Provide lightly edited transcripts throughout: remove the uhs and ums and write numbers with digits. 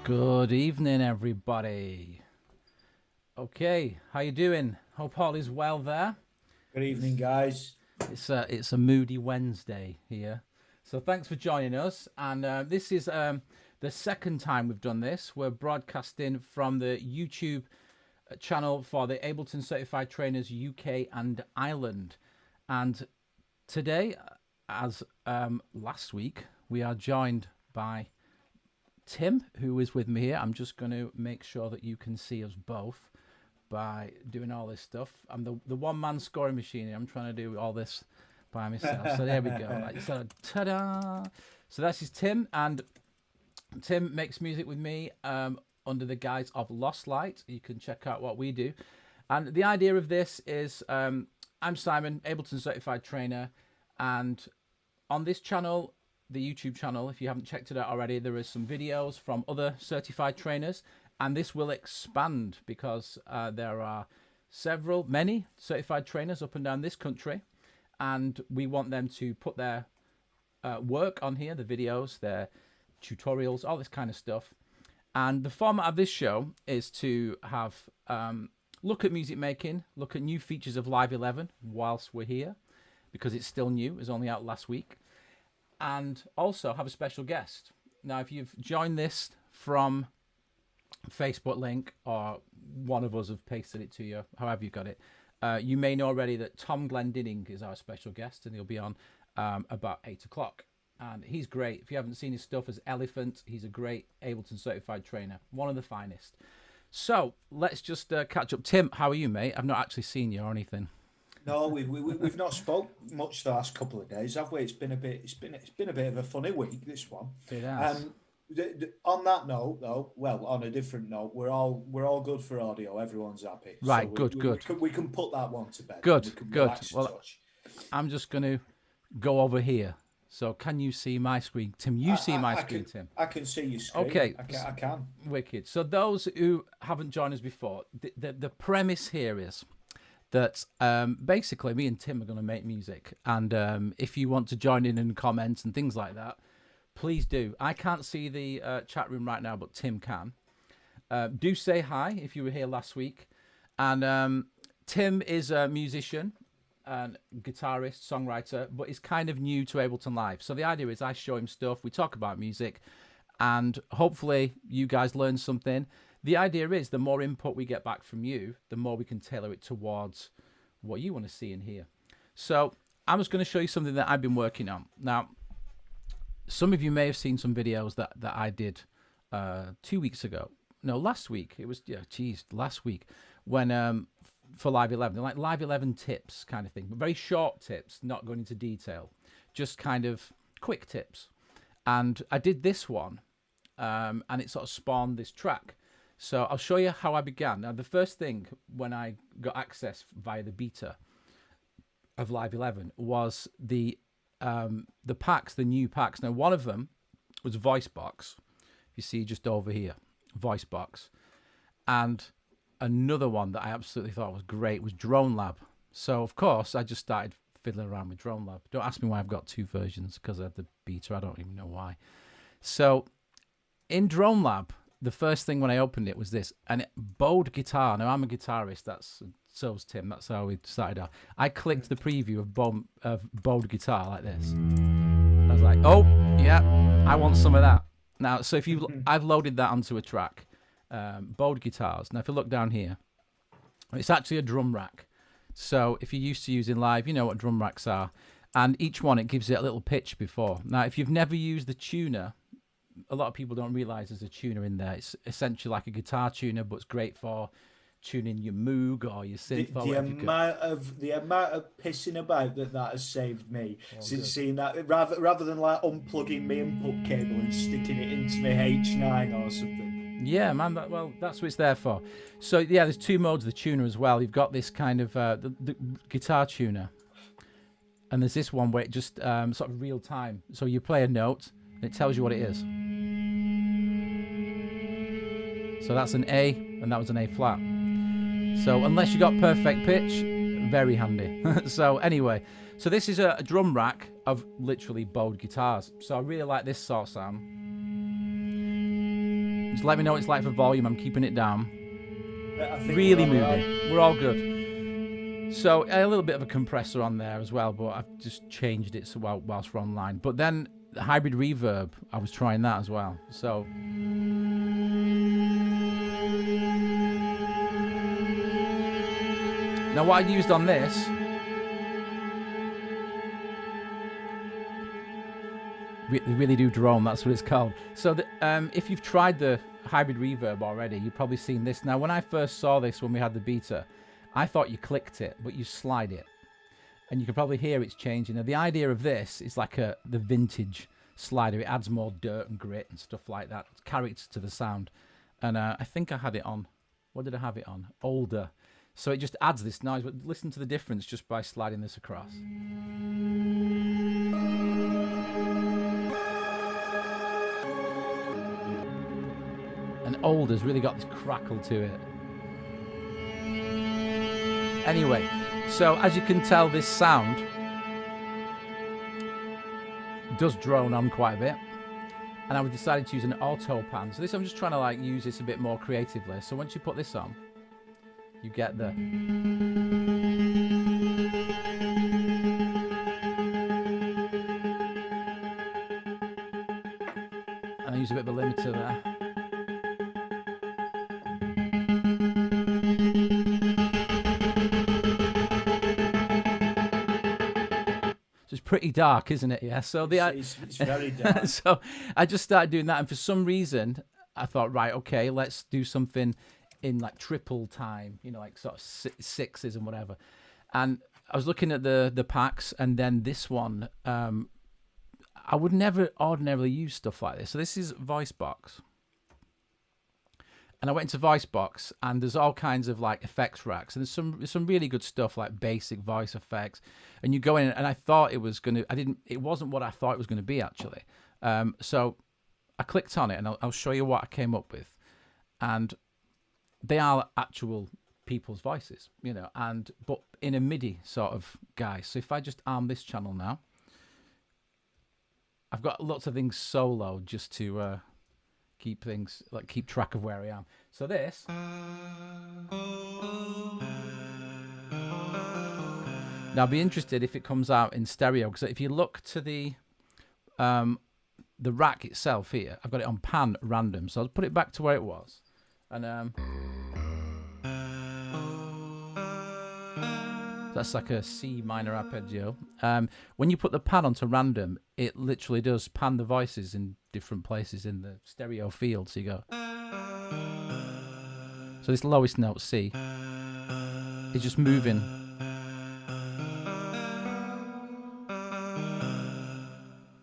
Good evening, everybody. Okay, how you doing? Hope all is well there. Good evening, guys. It's a moody Wednesday here, so thanks for joining us. And this is the second time we've done this. We're broadcasting from the YouTube channel for the Ableton Certified Trainers UK and Ireland. And today, as last week, we are joined by Tim, who is with me here. I'm just going to make sure that you can see us both by doing all this stuff. I'm the one-man scoring machine here. I'm trying to do all this by myself. So there we go. Like, so, ta-da! So that's his Tim, and Tim makes music with me under the guise of Lostlight. You can check out what we do. And the idea of this is I'm Simon, Ableton Certified Trainer, and on this channel, the YouTube channel, if you haven't checked it out already, there is some videos from other certified trainers, and this will expand because there are many certified trainers up and down this country, and we want them to put their work on here, the videos, their tutorials, all this kind of stuff. And the format of this show is to have look at music making, look at new features of Live 11 whilst we're here, because it's still new, it was only out last week, and also have a special guest. Now, if you've joined this from Facebook link, or one of us have pasted it to you, however you got it, you may know already that Tom Glendinning is our special guest, and he'll be on about 8 o'clock. And he's great. If you haven't seen his stuff as ELPHNT, he's a great Ableton certified trainer, one of the finest. So let's just catch up. Tim, how are you, mate? I've not actually seen you or anything. No, we've not spoke much the last couple of days, have we? It's been a bit of a funny week, this one. It has. On that note, though, well, on a different note, we're all good for audio. Everyone's happy. Right, so good. We can put that one to bed. Good. Well, touch. I'm just going to go over here. So can you see my screen, Tim? You see my screen, Tim? I can see your screen. Okay. I can. Wicked. So those who haven't joined us before, the premise here is that basically me and Tim are going to make music. And if you want to join in and comment and things like that, please do. I can't see the chat room right now, but Tim can. Do say hi if you were here last week. And Tim is a musician and guitarist, songwriter, but is kind of new to Ableton Live. So the idea is I show him stuff, we talk about music, and hopefully you guys learn something. The idea is the more input we get back from you, the more we can tailor it towards what you want to see and hear. So I'm just going to show you something that I've been working on. Now, some of you may have seen some videos that I did 2 weeks ago. No, last week. It was, last week when for Live 11. They're like Live 11 tips kind of thing, but very short tips, not going into detail, just kind of quick tips. And I did this one, and it sort of spawned this track. So I'll show you how I began. Now, the first thing when I got access via the beta of Live 11 was the packs, the new packs. Now, one of them was VoiceBox. You see just over here, VoiceBox. And another one that I absolutely thought was great was Drone Lab. So, of course, I just started fiddling around with Drone Lab. Don't ask me why I've got two versions, because I had the beta. I don't even know why. So, in Drone Lab, the first thing when I opened it was this, and bowed guitar. Now, I'm a guitarist. So's Tim. That's how we started out. I clicked the preview of bowed guitar like this. I was like, oh, yeah, I want some of that. Now, so I've loaded that onto a track. Bowed guitars. Now, if you look down here, it's actually a drum rack. So if you're used to using Live, you know what drum racks are. And each one, it gives it a little pitch before. Now, if you've never used the tuner, a lot of people don't realize there's a tuner in there. It's essentially like a guitar tuner, but it's great for tuning your Moog or your synth. The amount of pissing about that has saved me since seeing that, rather than like unplugging my input cable and sticking it into my H9 or something. Yeah, man. That's what it's there for. So yeah, there's two modes of the tuner as well. You've got this kind of the guitar tuner, and there's this one where it just sort of real time. So you play a note and it tells you what it is. So that's an A, and that was an A flat. So unless you got perfect pitch, very handy. So anyway, so this is a drum rack of literally bowed guitars. So I really like this sort of sound. Just let me know what it's like for volume. I'm keeping it down. I think Really we're all moving. right. We're all good. So a little bit of a compressor on there as well, but I've just changed it so whilst we're online. But then the hybrid reverb, I was trying that as well. So now what I used on this, they really do drone, that's what it's called. So if you've tried the hybrid reverb already, you've probably seen this. Now when I first saw this when we had the beta, I thought you clicked it, but you slide it. And you can probably hear it's changing. Now the idea of this is like the vintage slider. It adds more dirt and grit and stuff like that, character to the sound. And I think I had it on, what did I have it on? Older. So it just adds this noise, but listen to the difference just by sliding this across. And Older's really got this crackle to it. Anyway, so as you can tell, this sound does drone on quite a bit. And I decided to use an auto pan. So this, I'm just trying to like use this a bit more creatively. So once you put this on, you get the... And I use a bit of a limiter there. So it's pretty dark, isn't it? Yeah. So It's very dark. so I just started doing that, and for some reason I thought, right, okay, let's do something in like triple time, you know, like sort of sixes and whatever. And I was looking at the packs, and then this one, I would never ordinarily use stuff like this. So this is VoiceBox. And I went into VoiceBox, and there's all kinds of like effects racks, and there's some really good stuff like basic voice effects. And you go in, and I thought it was gonna, it wasn't what I thought it was gonna be actually. So I clicked on it, and I'll show you what I came up with. And they are actual people's voices, you know, but in a MIDI sort of guise. So if I just arm this channel now, I've got lots of things solo just to keep track of where I am. So this, now I'll be interested if it comes out in stereo, because if you look to the rack itself here, I've got it on pan random. So I'll put it back to where it was, and that's like a C minor arpeggio. When you put the pan onto random, it literally does pan the voices in different places in the stereo field. So you go. So this lowest note, C, is just moving.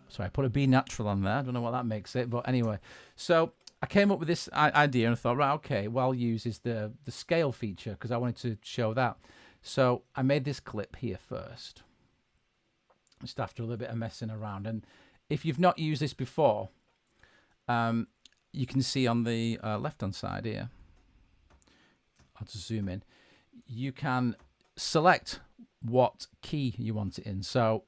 Sorry, I put a B natural on there. I don't know what that makes it, but anyway. So I came up with this idea, and I thought, right, okay, what I'll use is the scale feature, because I wanted to show that. So I made this clip here first, just after a little bit of messing around. And if you've not used this before, you can see on the left-hand side here, I'll just zoom in, you can select what key you want it in. So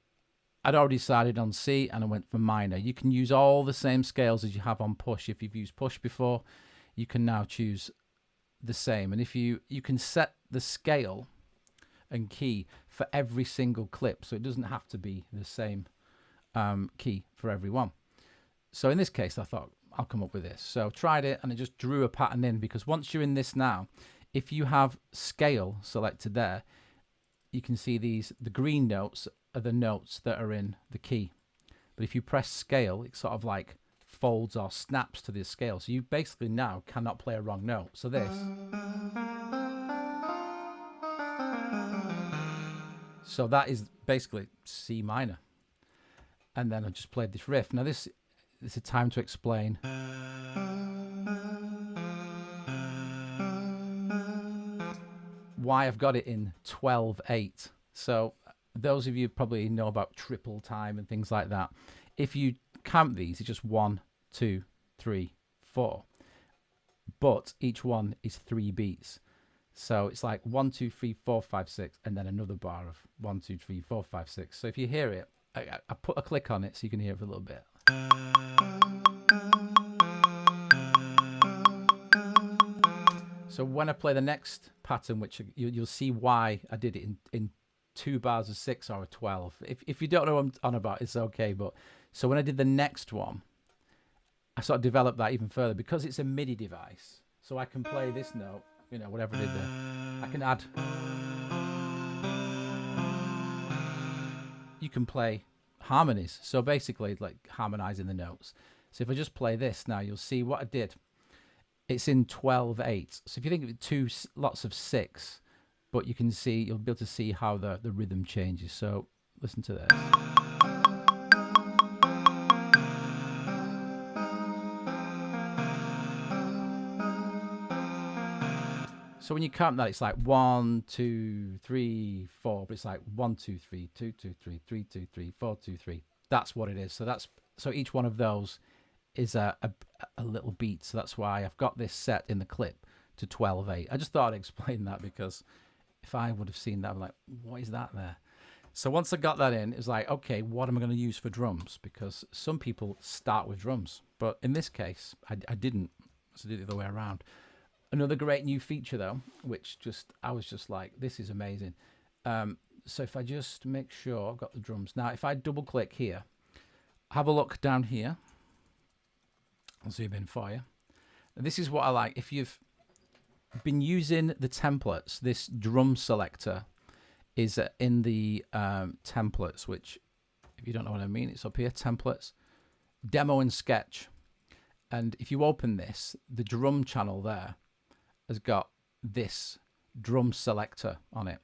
I'd already decided on C, and I went for minor. You can use all the same scales as you have on push. If you've used push before, you can now choose the same. And if you can set the scale and key for every single clip, so it doesn't have to be the same key for every one. So in this case, I thought I'll come up with this. So tried it, and I just drew a pattern in, because once you're in this now, if you have scale selected there, you can see the green notes are the notes that are in the key. But if you press scale, it sort of like folds or snaps to the scale. So you basically now cannot play a wrong note. So this. So that is basically C minor. And then I just played this riff. Now this is a time to explain. Why I've got it in 12/8. So those of you probably know about triple time and things like that. If you count these, it's just 1, 2, 3, 4. But each one is 3 beats. So it's like 1, 2, 3, 4, 5, 6, and then another bar of 1, 2, 3, 4, 5, 6. So if you hear it, I put a click on it so you can hear it for a little bit. So when I play the next pattern, which you'll see why I did it in 2 bars of 6 or a 12. If you don't know what I'm on about, it's okay. But so when I did the next one, I sort of developed that even further because it's a MIDI device. So I can play this note, you know, whatever I did there. I can add. You can play harmonies. So basically, like harmonizing the notes. So if I just play this now, you'll see what I did. It's in 12/8. So if you think of it, lots of 6, but you can see, you'll be able to see how the rhythm changes. So listen to this. So when you count that, it's like 1, 2, 3, 4, but it's like 1, 2, 3, 2, 2, 3, 3, 2, 3, 4, 2, 3. That's what it is. So each one of those is a little beat. So that's why I've got this set in the clip to 12/8. I just thought I'd explain that because if I would have seen that, I'm like, what is that there? So once I got that in, it was like, okay, what am I going to use for drums? Because some people start with drums, but in this case, I didn't. So I did it the other way around. Another great new feature though, which I was just like, this is amazing. So if I just make sure I've got the drums. Now, if I double click here, have a look down here. I'll zoom in for you. And this is what I like. If you've been using the templates, this drum selector is in the templates, which if you don't know what I mean, it's up here, templates, demo and sketch. And if you open this, the drum channel there has got this drum selector on it.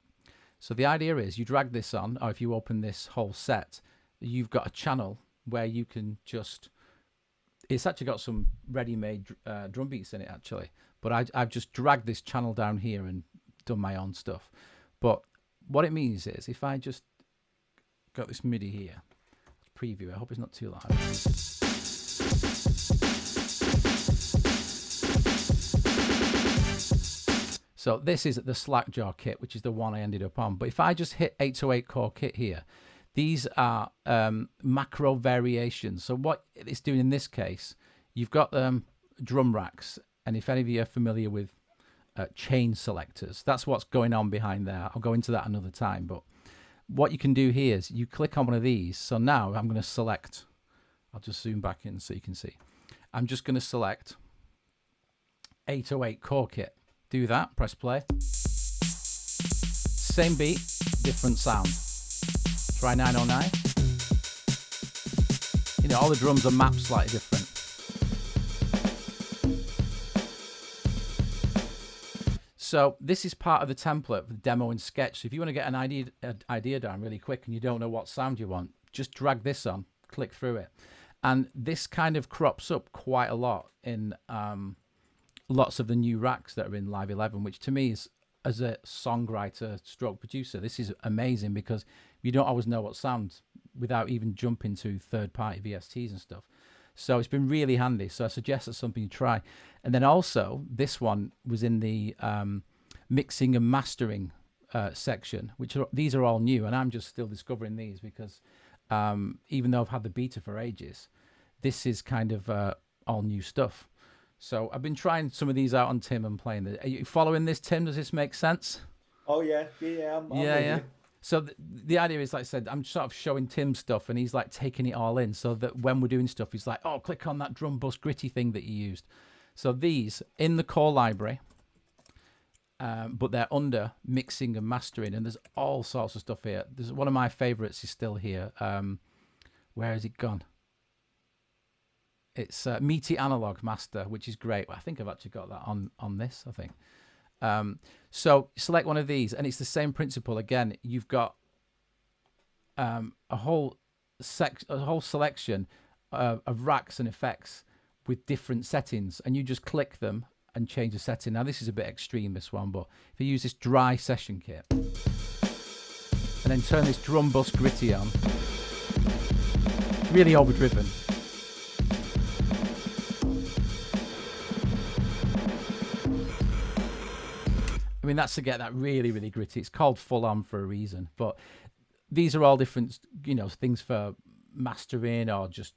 So the idea is you drag this on, or if you open this whole set, you've got a channel where you can just, it's actually got some ready-made drum beats in it actually, but I've just dragged this channel down here and done my own stuff. But what it means is if I just got this MIDI here, preview, I hope it's not too loud. So this is the Slackjaw kit, which is the one I ended up on. But if I just hit 808 core kit here, these are macro variations. So what it's doing in this case, you've got drum racks. And if any of you are familiar with chain selectors, that's what's going on behind there. I'll go into that another time. But what you can do here is you click on one of these. So now I'm going to select, I'll just zoom back in so you can see. I'm just going to select 808 core kit. Do that, press play. Same beat, different sound. Try 909. You know, all the drums are mapped slightly different. So this is part of the template for the demo and sketch. So if you want to get an idea down really quick and you don't know what sound you want, just drag this on, click through it. And this kind of crops up quite a lot in lots of the new racks that are in Live 11, which to me is, as a songwriter stroke producer, this is amazing because you don't always know what sounds without even jumping to third-party VSTs and stuff. So it's been really handy. So I suggest that's something you try. And then also, this one was in the mixing and mastering section, these are all new, and I'm just still discovering these because even though I've had the beta for ages, this is kind of all new stuff. So I've been trying some of these out on Tim and playing it. Are you following this, Tim? Does this make sense? Oh yeah, I'm yeah. So the idea is, like I said, I'm sort of showing Tim stuff, and he's like taking it all in. So that when we're doing stuff, he's like, "Oh, click on that drum bus gritty thing that you used." So these in the core library, but they're under mixing and mastering, and there's all sorts of stuff here. There's one of my favorites is still here. Where has it gone? It's Meaty Analog Master, which is great. I think I've actually got that on this, I think. So select one of these, and it's the same principle. Again, you've got a whole selection of racks and effects with different settings, and you just click them and change the setting. Now, this is a bit extreme, this one, but if you use this dry session kit, and then turn this drum bus gritty on, really overdriven. I mean, that's to get that really, really gritty. It's called full on for a reason. But these are all different, you know, things for mastering or just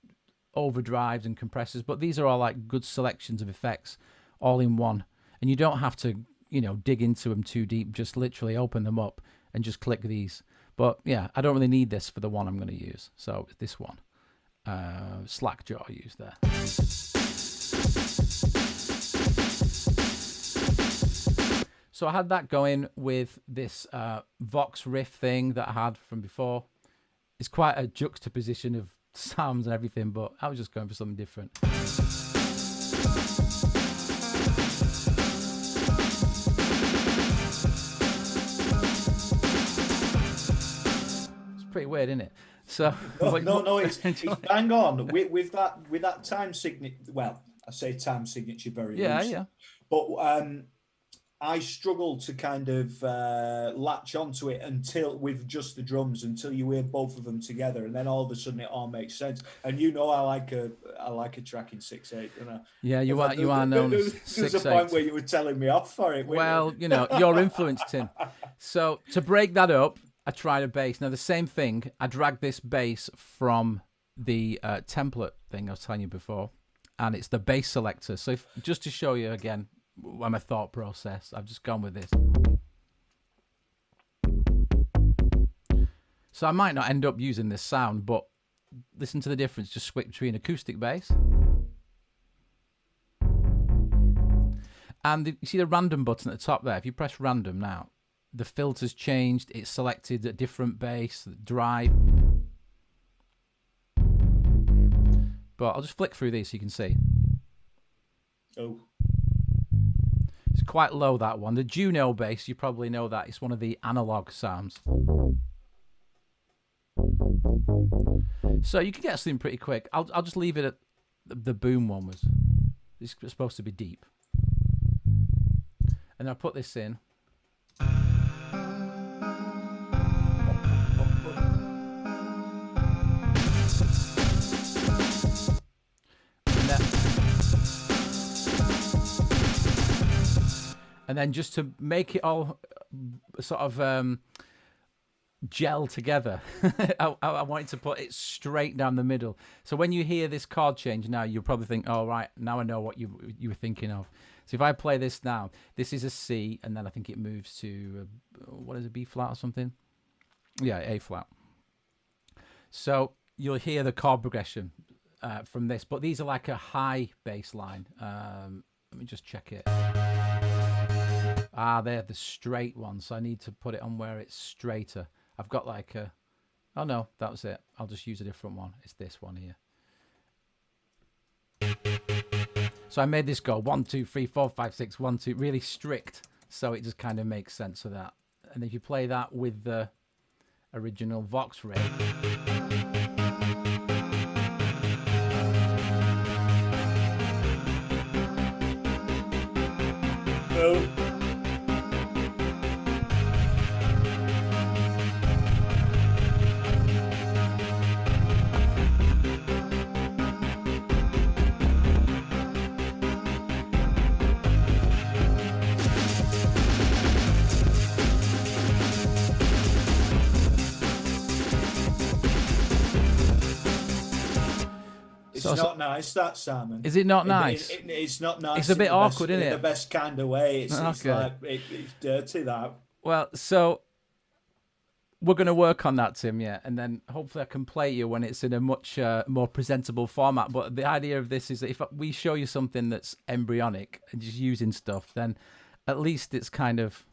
overdrives and compressors. But these are all like good selections of effects all in one. And you don't have to you know, dig into them too deep. Just literally open them up and just click these. But yeah, I don't really need this for the one I'm going to use. So this one, Slackjaw I use there. So I had that going with this Vox riff thing that I had from before. It's quite a juxtaposition of sounds and everything, but I was just going for something different. It's pretty weird, isn't it? So no, it's bang on with that time signature. Well, I say time signature very loosely. Yeah. But I struggle to kind of latch onto it until with just the drums, until you hear both of them together, and then all of a sudden it all makes sense. And you know, I like a track in 6/8. You know? Yeah, you are known as 6/8. There's a point where you were telling me off for it. Well, you know, your influence, Tim. So to break that up, I tried a bass. Now the same thing. I dragged this bass from the template thing I was telling you before, and it's the bass selector. So just to show you again my thought process, I've just gone with this. So I might not end up using this sound, but listen to the difference. Just switch between acoustic bass and you see the random button at the top there. If you press random now, the filter's changed. It's selected a different bass, drive. But I'll just flick through these so you can see. Oh. It's quite low, that one. The Juno bass, you probably know that. It's one of the analog sounds. So you can get something pretty quick. I'll just leave it at the boom one was. It's supposed to be deep. And I'll put this in. And then just to make it all sort of gel together, I wanted to put it straight down the middle. So when you hear this chord change now, you'll probably think, oh, right, now I know what you were thinking of. So if I play this now, this is a C, and then I think it moves to, what is it, B flat or something? Yeah, A flat. So you'll hear the chord progression from this, but these are like a high bass line. Let me just check it. Ah, they're the straight ones, so I need to put it on where it's straighter. I've got like a... Oh, no, that was it. I'll just use a different one. It's this one here. So I made this go 1, 2, 3, 4, 5, 6, 1, 2, really strict, so it just kind of makes sense of that. And if you play that with the original Vox rig... Oh. It's not nice, that, Simon. Is it not nice? It's not nice. It's a bit awkward, isn't it? In the best kind of way. It's Okay. like it's dirty, that. Well, so we're going to work on that, Tim, yeah, and then hopefully I can play you when it's in a much more presentable format. But the idea of this is that if we show you something that's embryonic and just using stuff, then at least it's kind of,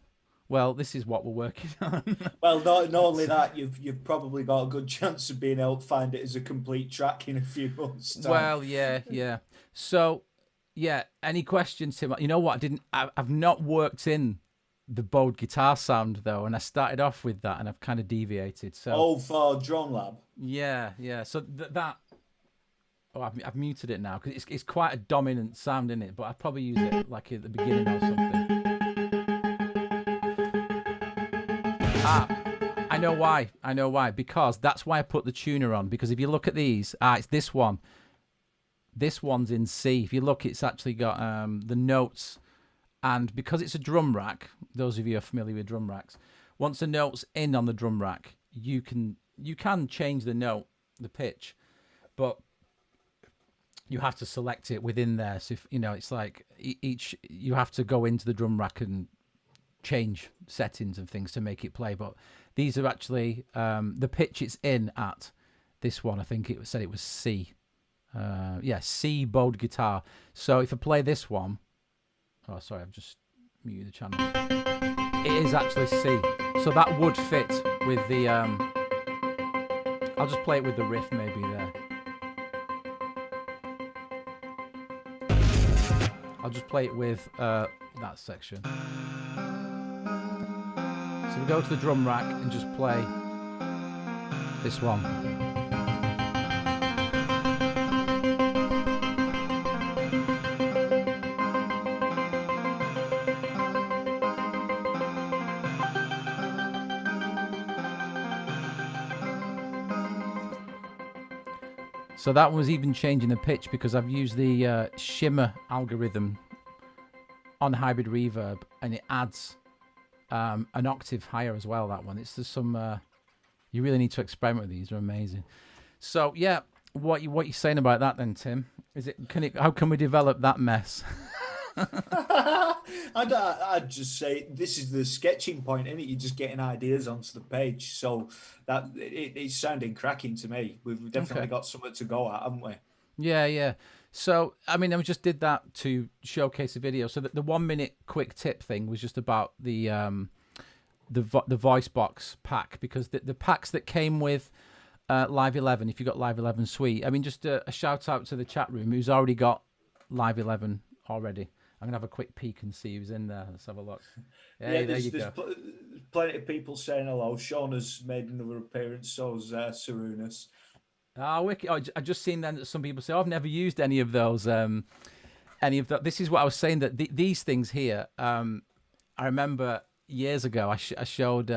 well, this is what we're working on. Well, not only that, you've probably got a good chance of being able to find it as a complete track in a few months' time. Well, yeah. So, yeah, any questions, Tim? You know what? I've not worked in the bowed guitar sound, though, and I started off with that, and I've kind of deviated. So, oh, for Drone Lab? Yeah. So that... Oh, I've muted it now, because it's quite a dominant sound in it, but I'd probably use it like at the beginning or something. I know why. Because that's why I put the tuner on. Because if you look at these, it's this one. This one's in C. If you look, it's actually got the notes. And because it's a drum rack, those of you who are familiar with drum racks, once the note's in on the drum rack, you can change the note, the pitch, but you have to select it within there. So if, it's like each, you have to go into the drum rack and change settings and things to make it play. But these are actually the pitch it's in at. This one, I think it said it was C. Yeah, C bowed guitar. So if I play this one, oh sorry, I've just muted the channel. It is actually C. So that would fit with the. I'll just play it with the riff maybe there. I'll just play it with that section. So we go to the drum rack and just play this one. So that was even changing the pitch because I've used the shimmer algorithm on hybrid reverb, and it adds an octave higher as well. That one, it's just some. You really need to experiment with these; they're amazing. So yeah, what you saying about that then, Tim? Is it? How can we develop that mess? I'd just say this is the sketching point, isn't it? You're just getting ideas onto the page, so that it's sounding cracking to me. We've definitely got something to go at, haven't we? Yeah. So I mean, I just did that to showcase a video. So that the 1 minute quick tip thing was just about the voice box pack, because the packs that came with Live 11, if you got Live 11 Suite, I mean, just a shout out to the chat room who's already got Live 11 already. I'm gonna have a quick peek and see who's in there. Let's have a look. Hey, there you go. Plenty of people saying hello. Sean has made another appearance. So's Sarunas. Wiki. Oh, I just seen then that some people say, oh, I've never used any of those. This is what I was saying, that these things here. I remember years ago, I showed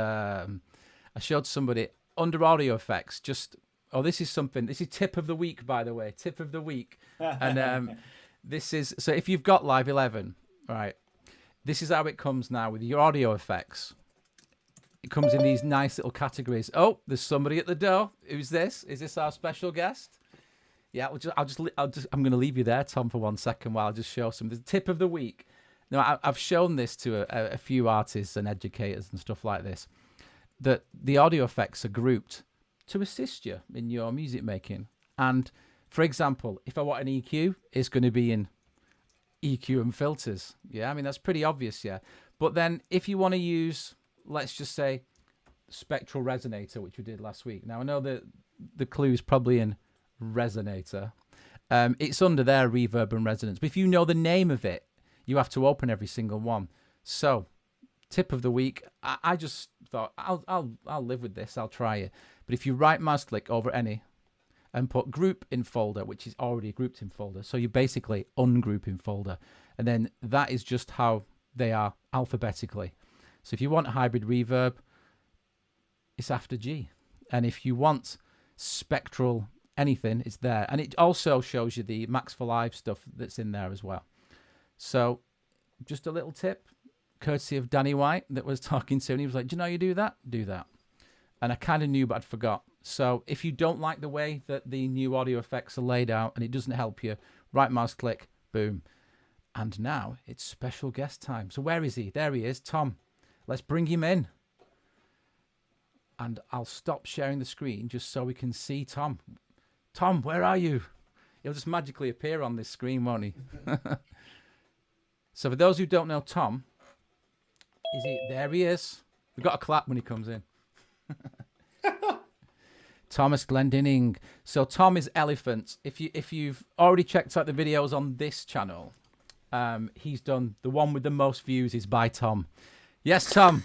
somebody under audio effects. Just this is something. This is tip of the week, by the way. Tip of the week, and this is, so if you've got Live 11, right, this is how it comes now with your audio effects. It comes in these nice little categories. Oh, there's somebody at the door. Who's this? Is this our special guest? Yeah, I'm going to leave you there, Tom, for 1 second while I just show some. The tip of the week. Now, I've shown this to a few artists and educators and stuff like this, that the audio effects are grouped to assist you in your music making. And for example, if I want an EQ, it's going to be in EQ and filters. Yeah, I mean, that's pretty obvious, yeah. But then if you want to use, let's just say, spectral resonator, which we did last week. Now, I know that the clue is probably in resonator. It's under there, reverb and resonance. But if you know the name of it, you have to open every single one. So, tip of the week, I just thought, I'll live with this. I'll try it. But if you right mouse click over any and put group in folder, which is already grouped in folder. So you basically ungroup in folder. And then that is just how they are alphabetically. So if you want hybrid reverb, it's after G. And if you want spectral anything, it's there. And it also shows you the Max for Live stuff that's in there as well. So just a little tip, courtesy of Danny White that was talking to, and he was like, do you know you do that? Do that. And I kind of knew, but I'd forgot. So if you don't like the way that the new audio effects are laid out and it doesn't help you, right mouse click, boom. And now it's special guest time. So where is he? There he is, Tom. Let's bring him in. And I'll stop sharing the screen just so we can see Tom. Tom, where are you? He'll just magically appear on this screen, won't he? So for those who don't know Tom, there he is. We've got a clap when he comes in. Thomas Glendening. So Tom is ELPHNT. If you've already checked out the videos on this channel, he's done the one with the most views is by Tom. Yes, Tom.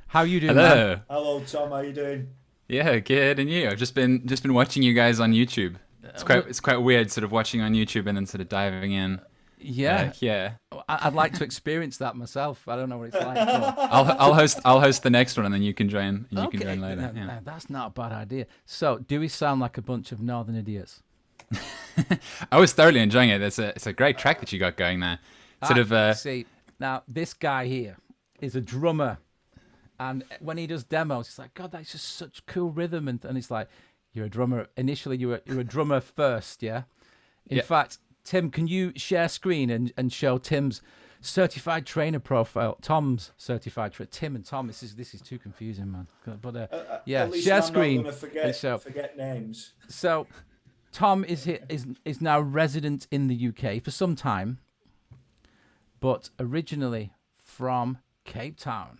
How you doing? Hello. Man? Hello, Tom. How you doing? Yeah, good. And you? I've just been watching you guys on YouTube. It's quite weird, sort of watching on YouTube and then sort of diving in. Yeah, yeah. I'd like to experience that myself. I don't know what it's like. I'll host the next one, and then you can join. And you can join later. Yeah. That's not a bad idea. So, do we sound like a bunch of northern idiots? I was thoroughly enjoying it. It's a great track that you got going there. See, now this guy here is a drummer, and when he does demos, it's like, God, that's just such cool rhythm, and it's like, you're a drummer. Initially, you're a drummer first, yeah. In fact, Tim, can you share screen and show Tim's certified trainer profile. Tom's certified trainer. Tim and Tom. This is too confusing, man. But yeah, At least share I'm screen. not going to forget names. So Tom is now resident in the UK for some time, but originally from Cape Town.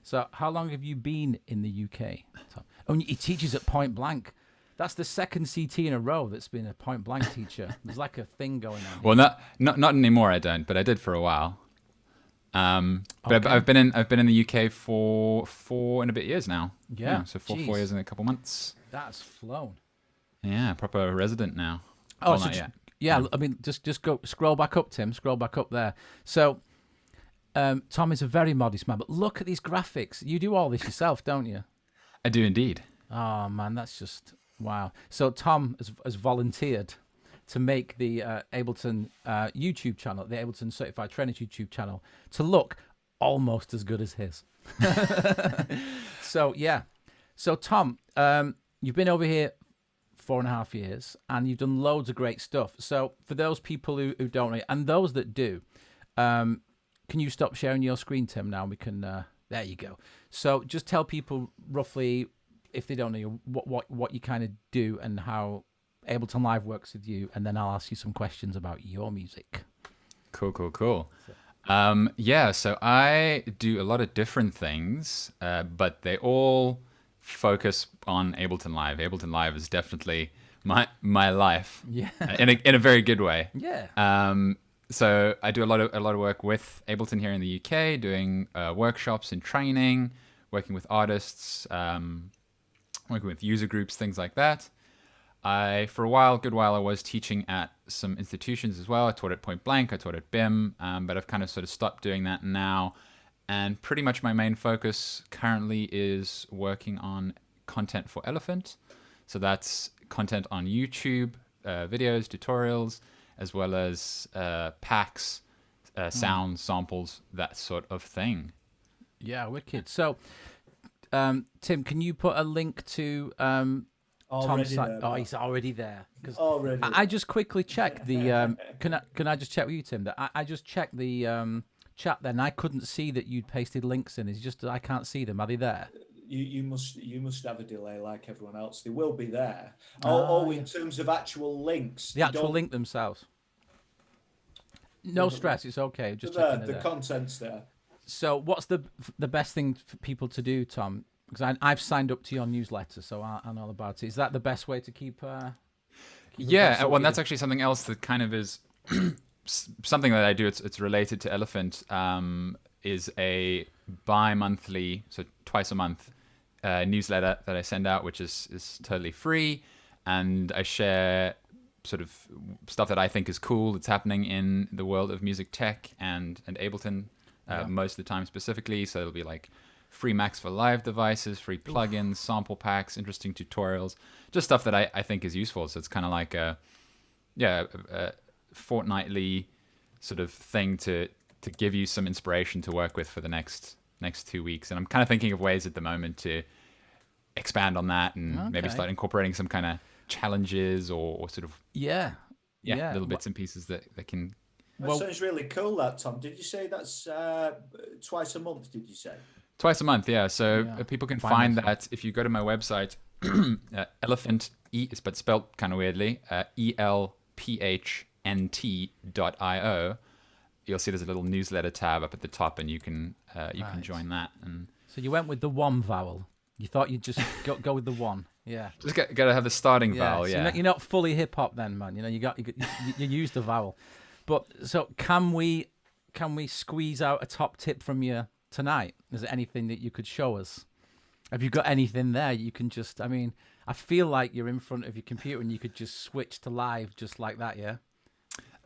So how long have you been in the UK, Tom? Oh, he teaches at Point Blank. That's the second CT in a row that's been a Point Blank teacher. There's like a thing going on. Well, not anymore. I don't, but I did for a while. But Okay. I've been in the UK for 4 and a bit years now. Yeah, so 4 jeez. years and a couple months. That's flown. Yeah, proper resident now. Oh, Well, so not yet. yeah. I mean, just go scroll back up, Tim. Scroll back up there. So, Tom is a very modest man, but look at these graphics. You do all this yourself, don't you? I do indeed. Oh man, that's just wow. So Tom has volunteered to make the Ableton YouTube channel, the Ableton Certified Trainer YouTube channel, to look almost as good as his. So yeah. So Tom, you've been over here 4.5 years, and you've done loads of great stuff. So for those people who don't know, and those that do, can you stop sharing your screen, Tim? Now we can. There you go. So just tell people roughly, if they don't know, what you kind of do and how Ableton Live works with you, and then I'll ask you some questions about your music. Cool. Yeah, so I do a lot of different things, but they all focus on Ableton Live. Ableton Live is definitely my life. Yeah. in a very good way. Yeah. So I do a lot of work with Ableton here in the UK, doing workshops and training, working with artists, working with user groups, things like that. For a good while, I was teaching at some institutions as well. I taught at Point Blank, I taught at BIM, but I've kind of sort of stopped doing that now. And pretty much my main focus currently is working on content for ELPHNT. So that's content on YouTube, videos, tutorials, as well as packs, sounds, samples, that sort of thing. Yeah, wicked. So, Tim, can you put a link to Tom's site? Oh, he's already there. 'Cause Already. I just quickly checked the. Can I just check with you, Tim? That I just checked the chat. Then I couldn't see that you'd pasted links in. It's just I can't see them. Are they there? You must have a delay like everyone else. They will be there. Ah, In terms of actual links. The actual link themselves. No stress. It's okay. Just checking the content's there. So, what's the best thing for people to do, Tom? Because I've signed up to your newsletter, so I know about it. Is that the best way to keep? Yeah, well, that's actually something else that kind of is something that I do. It's related to ELPHNT. Is a bi-monthly, so twice a month, newsletter that I send out, which is totally free, and I share sort of stuff that I think is cool that's happening in the world of music tech and Ableton most of the time specifically. So it'll be like free Macs for Live devices, free plugins, sample packs, interesting tutorials, just stuff that I think is useful. So it's kind of like a fortnightly sort of thing to give you some inspiration to work with for the next 2 weeks. And I'm kind of thinking of ways at the moment to expand on that and maybe start incorporating some kind of challenges or sort of little bits and pieces that can. That sounds really cool, that, Tom. Did you say that's twice a month, did you say? Twice a month, yeah. So people can find that if you go to my website, ELPHNT, but spelled kind of weirdly, ELPHNT.io. You'll see there's a little newsletter tab up at the top, and you can join that. And so you went with the one vowel. You thought you'd just go with the one. Yeah. Just got to have the starting vowel, so you're not fully hip hop then, man. You know, you used the vowel. But so can we squeeze out a top tip from you tonight? Is there anything that you could show us? Have you got anything there you can just? I mean, I feel like you're in front of your computer and you could just switch to live just like that. Yeah.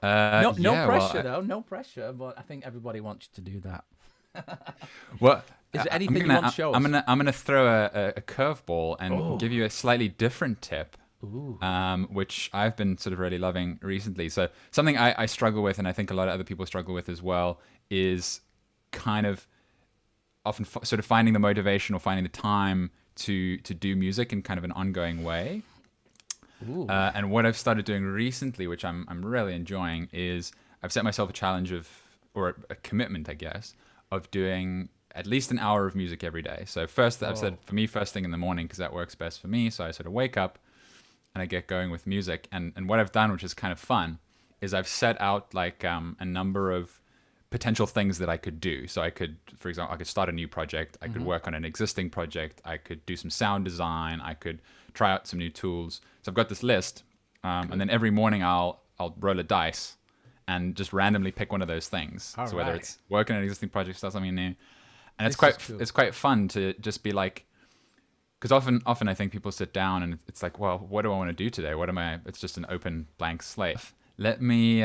No pressure though. No pressure. But I think everybody wants you to do that. Well, is there anything you want to show us? I'm gonna throw a curveball and give you a slightly different tip, which I've been sort of really loving recently. So something I struggle with, and I think a lot of other people struggle with as well, is kind of often sort of finding the motivation or finding the time to do music in kind of an ongoing way. And what I've started doing recently, which I'm really enjoying, is I've set myself a challenge of or a commitment, I guess, of doing at least an hour of music every day. So first, I've said for me, first thing in the morning, because that works best for me. So I sort of wake up and I get going with music. And what I've done, which is kind of fun, is I've set out like a number of potential things that I could do. So I could, for example, I could start a new project. I could work on an existing project. I could do some sound design. I could try out some new tools. So I've got this list. And then every morning I'll roll a dice and just randomly pick one of those things. So whether it's work on an existing project, start something new. And it's quite fun to just be like, because often I think people sit down and it's like, well, what do I want to do today? It's just an open blank slate. Let me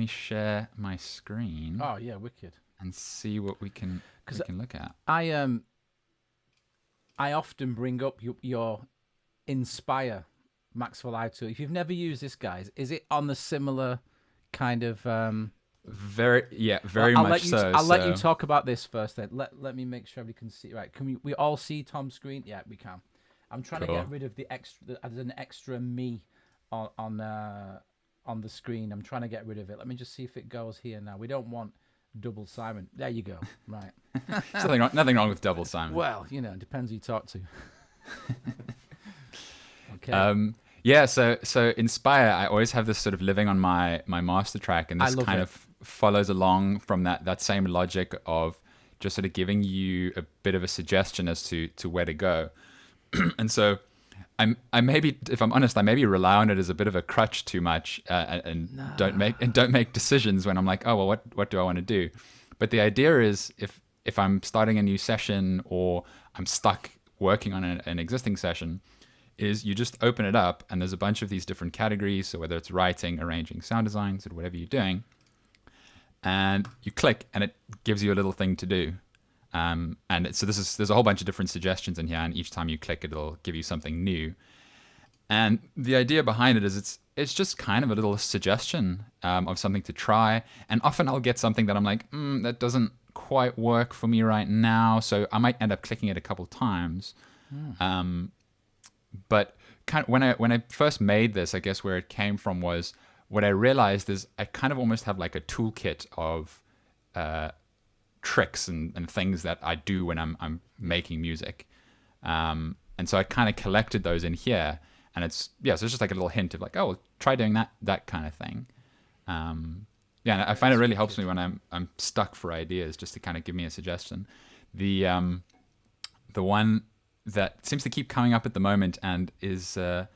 share my screen. Oh yeah, wicked. And see what we can look at. I often bring up your Inspire Max for Live tool. If you've never used this, guys, is it on the similar kind of very much so. I'll let you talk about this first then. Let me make sure we can see. Right, can we all see Tom's screen? Yeah, we can. I'm trying to get rid of the extra. There's an extra me on the screen. I'm trying to get rid of it. Let me just see if it goes here now. We don't want double Simon. There you go. Right. Nothing wrong with double Simon. Well, it depends who you talk to. Okay. Yeah, so Inspire, I always have this sort of living on my master track, and this kind of follows along from that same logic of just sort of giving you a bit of a suggestion as to where to go. And so I maybe, if I'm honest, I maybe rely on it as a bit of a crutch too much, and don't make decisions when I'm like, oh well, what do I want to do? But the idea is if I'm starting a new session or I'm stuck working on an existing session, is you just open it up and there's a bunch of these different categories. So whether it's writing, arranging, sound designs, or whatever you're doing, and you click and it gives you a little thing to do. There's a whole bunch of different suggestions in here, and each time you click, it'll give you something new. And the idea behind it is it's just kind of a little suggestion of something to try. And often I'll get something that I'm like, that doesn't quite work for me right now. So I might end up clicking it a couple times. But kind of when I first made this, I guess where it came from was what I realized is I kind of almost have like a toolkit of tricks and things that I do when I'm making music. And so I kind of collected those in here, and so it's just like a little hint of like, oh, well, try doing that kind of thing. And I find it really helps me when I'm stuck for ideas, just to kind of give me a suggestion. The one that seems to keep coming up at the moment and is I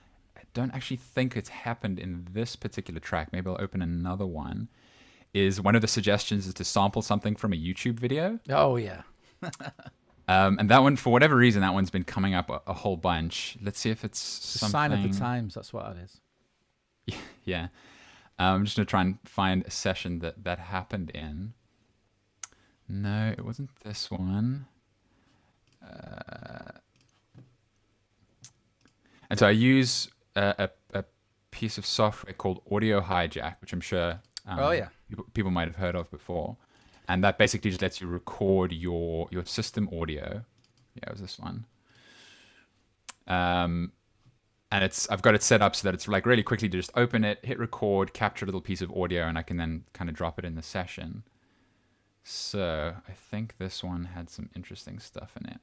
don't actually think it's happened in this particular track. Maybe I'll open another one. Is one of the suggestions is to sample something from a YouTube video. Oh yeah. And that one, for whatever reason, that one's been coming up a whole bunch. Let's see if it's something. A sign of the times. That's what it is. Yeah. I'm just gonna try and find a session that happened in. No, it wasn't this one. And so I use a piece of software called Audio Hijack, which I'm sure people might have heard of before. And that basically just lets you record your system audio. Yeah, it was this one. And I've got it set up so that it's like really quickly to just open it, hit record, capture a little piece of audio, and I can then kind of drop it in the session. So I think this one had some interesting stuff in it.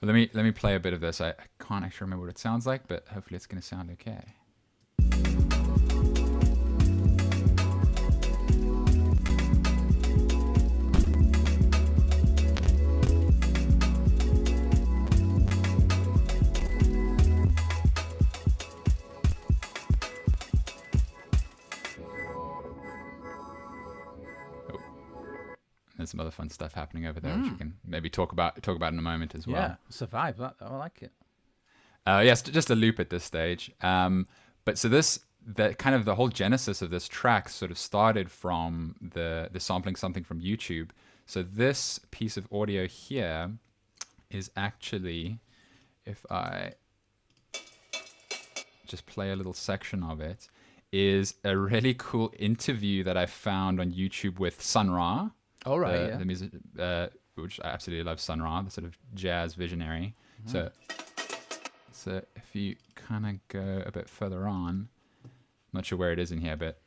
Well, let me play a bit of this. I can't actually remember what it sounds like, but hopefully it's going to sound okay. There's some other fun stuff happening over there, which we can maybe talk about in a moment as well. Yeah, survive that. I like it. Yes, just a loop at this stage. But so the whole genesis of this track sort of started from the sampling something from YouTube. So this piece of audio here is actually, if I just play a little section of it, is a really cool interview that I found on YouTube with Sun Ra. Oh, right, the music, which I absolutely love, Sun Ra, the sort of jazz visionary. So if you kind of go a bit further on, I'm not sure where it is in here, but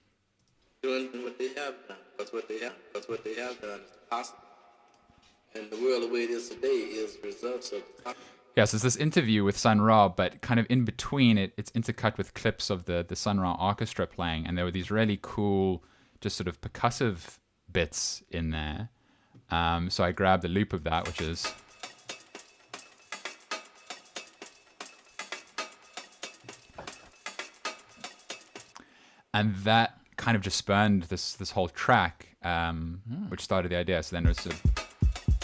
doing what they have done. Because what they have done is possible. And the world the way it is today is results of Yeah, so it's this interview with Sun Ra, but kind of in between it's intercut with clips of the Sun Ra orchestra playing, and there were these really cool, just sort of percussive bits in there. So I grabbed a loop of that, which is... And that kind of just spurned this whole track, which started the idea. So then it was sort of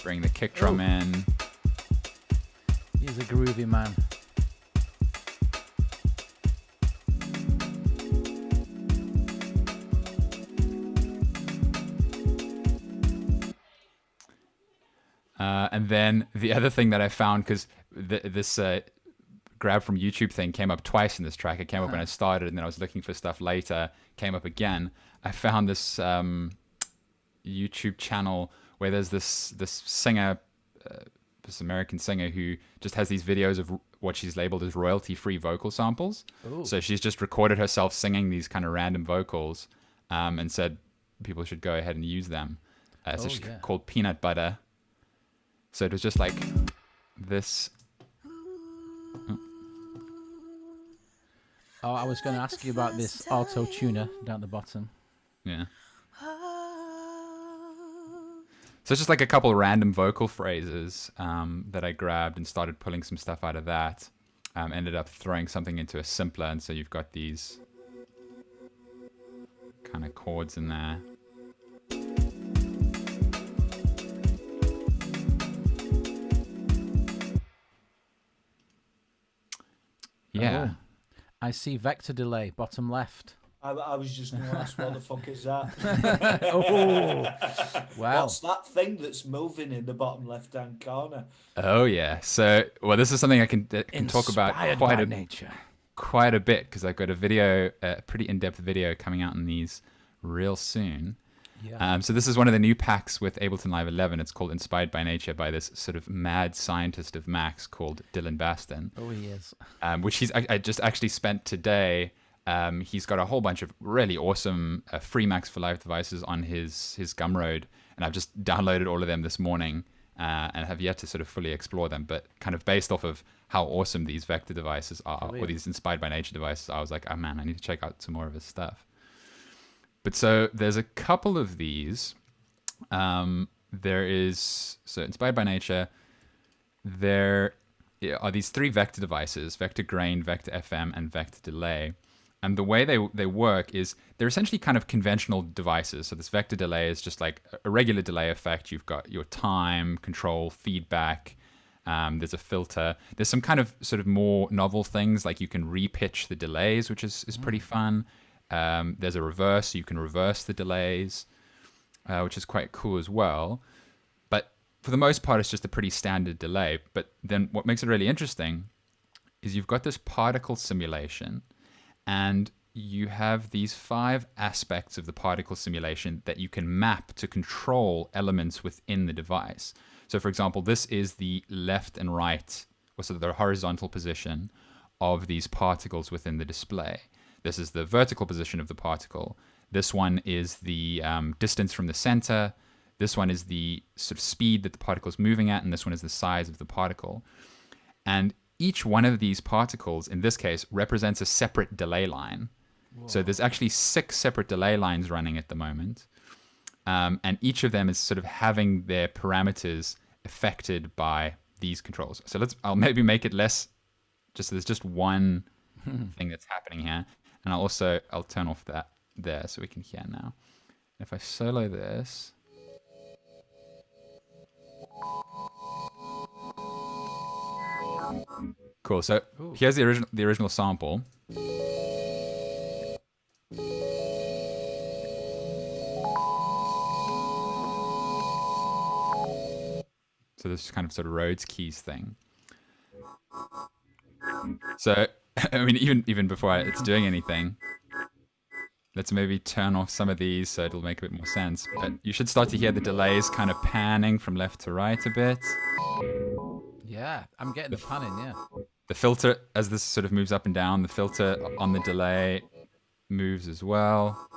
bring the kick drum in. He's a groovy man. And then the other thing that I found, because this grab from YouTube thing came up twice in this track. It came up when I started, and then I was looking for stuff later, came up again. I found this YouTube channel where there's this singer, this American singer, who just has these videos of what she's labeled as royalty-free vocal samples. Ooh. So she's just recorded herself singing these kind of random vocals, and said people should go ahead and use them. So she's called Peanut Butter. So it was just like this. Oh, I was going to ask you about this auto tuner down the bottom. Yeah. So it's just like a couple of random vocal phrases that I grabbed and started pulling some stuff out of that. Ended up throwing something into a simpler, and so you've got these kind of chords in there. Yeah. Oh, I see vector delay, bottom left. I was just going to ask, what the fuck is that? Oh, wow. What's that thing that's moving in the bottom left-hand corner? Oh, yeah. So, well, this is something I can talk about quite a bit, because I've got a video, a pretty in-depth video coming out in these real soon. Yeah. So this is one of the new packs with Ableton Live 11. It's called Inspired by Nature, by this sort of mad scientist of Macs called Dylan Baston. Oh, he is. Which I just actually spent today. He's got a whole bunch of really awesome free Macs for Live devices on his Gumroad, and I've just downloaded all of them this morning and have yet to sort of fully explore them. But kind of based off of how awesome these vector devices are, or these Inspired by Nature devices, I was like, oh man, I need to check out some more of his stuff. But so there's a couple of these. There is, so Inspired by Nature, there are these three vector devices: vector grain, vector FM, and vector delay. And the way they work is they're essentially kind of conventional devices. So this vector delay is just like a regular delay effect. You've got your time, control, feedback. There's a filter. There's some kind of sort of more novel things, like you can repitch the delays, which is pretty fun. There's a reverse, so you can reverse the delays, which is quite cool as well. But for the most part, it's just a pretty standard delay. But then what makes it really interesting is you've got this particle simulation, and you have these 5 aspects of the particle simulation that you can map to control elements within the device. So for example, this is the left and right, or sort of the horizontal position of these particles within the display. This is the vertical position of the particle. This one is the distance from the center. This one is the sort of speed that the particle is moving at, and this one is the size of the particle. And each one of these particles, in this case, represents a separate delay line. Whoa. So there's actually 6 separate delay lines running at the moment. And each of them is sort of having their parameters affected by these controls. So I'll maybe make it less, just there's just one thing that's happening here. And I'll turn off that there so we can hear now. If I solo this. Cool. So here's the original sample. So this kind of sort of Rhodes Keys thing. So I mean, even before it's doing anything, let's maybe turn off some of these so it'll make a bit more sense. But you should start to hear the delays kind of panning from left to right a bit. Yeah, I'm getting the panning, yeah. The filter, as this sort of moves up and down, the filter on the delay moves as well.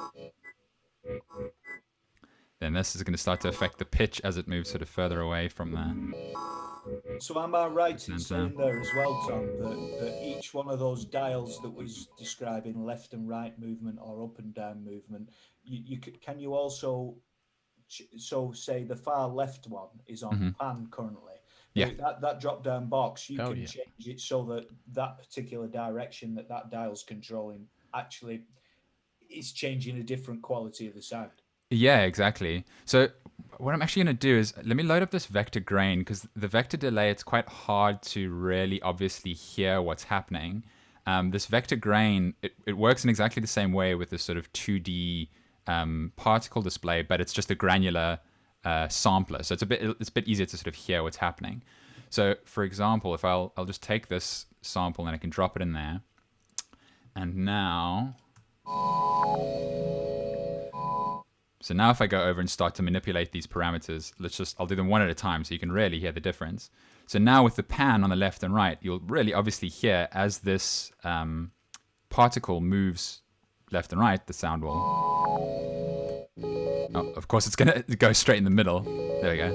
Then this is going to start to affect the pitch as it moves sort of further away from there. So am I right in saying there as well, Tom, that each one of those dials that was describing left and right movement or up and down movement, can you also, so say the far left one is on pan currently. Yeah. That drop down box, you can yeah. change it so that that particular direction that dial's controlling actually is changing a different quality of the sound. Yeah, exactly. So what I'm actually going to do is let me load up this vector grain, because the vector delay, it's quite hard to really obviously hear what's happening. This vector grain, it works in exactly the same way with this sort of 2D particle display, but it's just a granular sampler. So it's a bit easier to sort of hear what's happening. So for example, if I'll just take this sample and I can drop it in there. And now... So now if I go over and start to manipulate these parameters, I'll do them one at a time so you can really hear the difference. So now with the pan on the left and right, you'll really obviously hear as this particle moves left and right, the sound will... Oh, of course, it's going to go straight in the middle. There we go.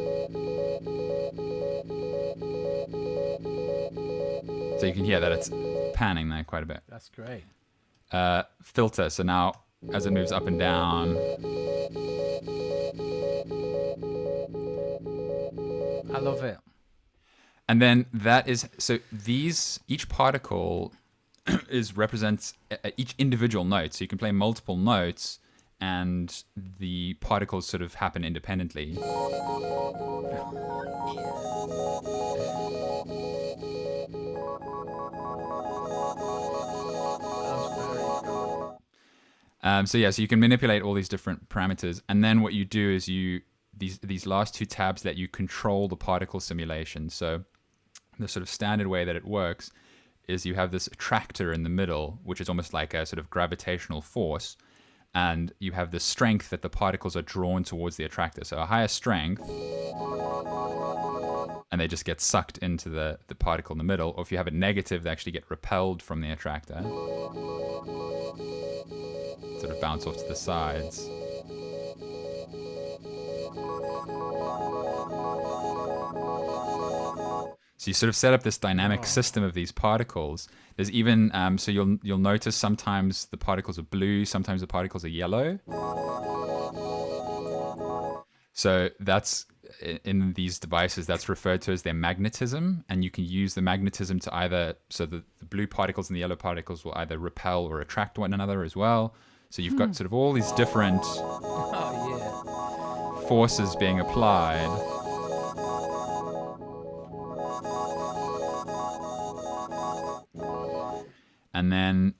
So you can hear that it's panning there quite a bit. That's great. Filter. So now as it moves up and down... I love it. And then that is, so each particle represents each individual note. So you can play multiple notes and the particles sort of happen independently. So yeah, so you can manipulate all these different parameters. And then what you do is these last two tabs let you control the particle simulation. So the sort of standard way that it works is you have this attractor in the middle, which is almost like a sort of gravitational force, and you have the strength that the particles are drawn towards the attractor. So a higher strength, and they just get sucked into the particle in the middle. Or if you have a negative, they actually get repelled from the attractor, sort of bounce off to the sides. So you sort of set up this dynamic system of these particles. There's even, so you'll notice sometimes the particles are blue, sometimes the particles are yellow. So that's, in these devices, that's referred to as their magnetism. And you can use the magnetism to either, so the blue particles and the yellow particles will either repel or attract one another as well. So you've got sort of all these different forces being applied. And then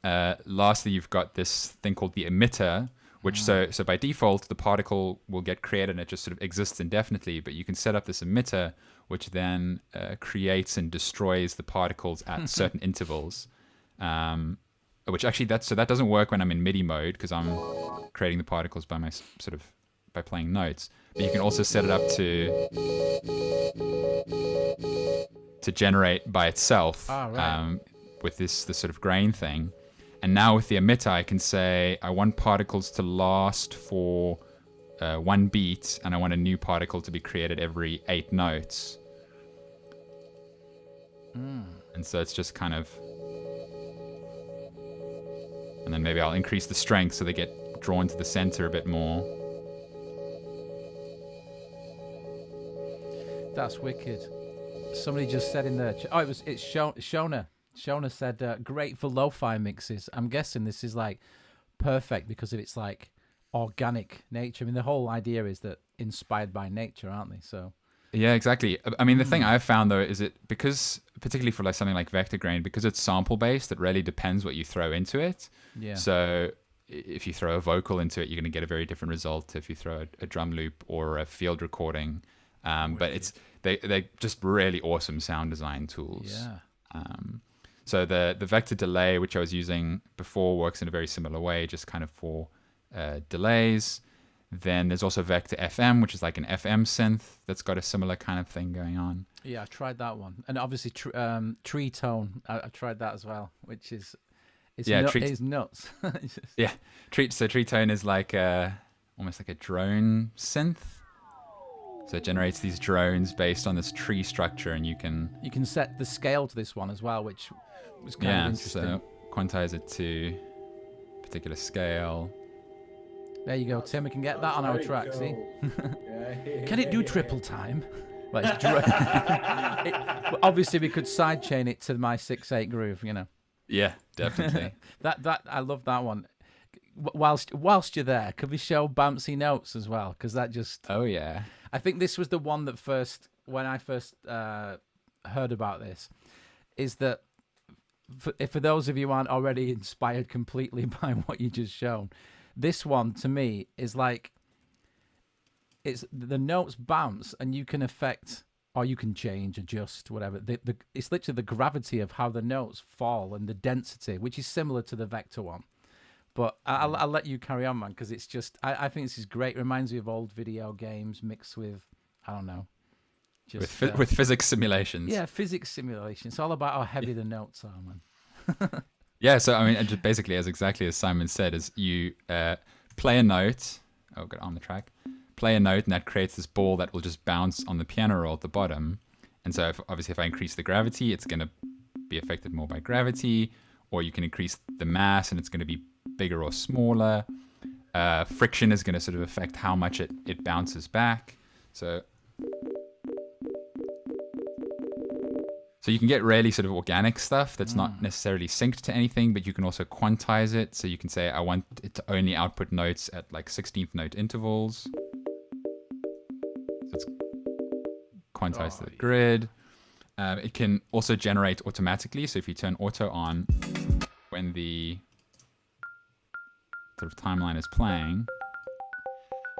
lastly, you've got this thing called the emitter, which so by default, the particle will get created and it just sort of exists indefinitely. But you can set up this emitter, which then creates and destroys the particles at certain intervals. Which actually, that doesn't work when I'm in MIDI mode, because I'm creating the particles by by playing notes. But you can also set it up to generate by itself. With this sort of grain thing. And now with the emitter, I can say I want particles to last for 1 beat, and I want a new particle to be created every 8 notes. And so it's just kind of... And then maybe I'll increase the strength so they get drawn to the center a bit more. That's wicked. Somebody just said in there... it's Shona. Shona said, great for lo-fi mixes. I'm guessing this is like perfect because of its like organic nature. I mean, the whole idea is that inspired by nature, aren't they? So yeah, exactly. I mean, the thing I've found though is because particularly for like something like vector grain, because it's sample based, it really depends what you throw into it. Yeah. So if you throw a vocal into it, you're going to get a very different result if you throw a drum loop or a field recording. But they're just really awesome sound design tools. Yeah. So the vector delay, which I was using before, works in a very similar way, just kind of for delays. Then there's also Vector FM, which is like an FM synth that's got a similar kind of thing going on. Yeah, I tried that one. And obviously Tree Tone, I tried that as well, which is nuts. Yeah, Tree Tone is like almost like a drone synth. So it generates these drones based on this tree structure, and you can set the scale to this one as well, which was kind of interesting. So quantize it to a particular scale. There you go, Tim. We can get that on our track. Cool. See? Yeah. Can it do triple time? Well, obviously, we could sidechain it to my 6/8 groove. You know. Yeah, definitely. that I love that one. Whilst you're there, could we show bouncy notes as well? Because that just. Oh yeah. I think this was the one that when I first heard about this, is that for those of you who aren't already inspired completely by what you just shown, this one to me is like, it's the notes bounce and you can affect, or you can change, adjust, whatever. It's literally the gravity of how the notes fall and the density, which is similar to the Vector one. But I'll let you carry on, man, because it's just, I think this is great. It reminds me of old video games mixed with, I don't know. Just, with physics simulations. Yeah, physics simulation. It's all about how heavy the notes are, man. Yeah, so I mean, just basically, exactly as Simon said, is you play a note. Oh, got it on the track. Play a note, and that creates this ball that will just bounce on the piano roll at the bottom. And so, obviously, if I increase the gravity, it's going to be affected more by gravity. Or you can increase the mass, and it's going to be bigger or smaller. Friction is going to sort of affect how much it bounces back. So you can get really sort of organic stuff that's not necessarily synced to anything, but you can also quantize it. So you can say, I want it to only output notes at like 16th note intervals. So it's quantized to the grid. It can also generate automatically. So if you turn auto on when the sort of timeline is playing,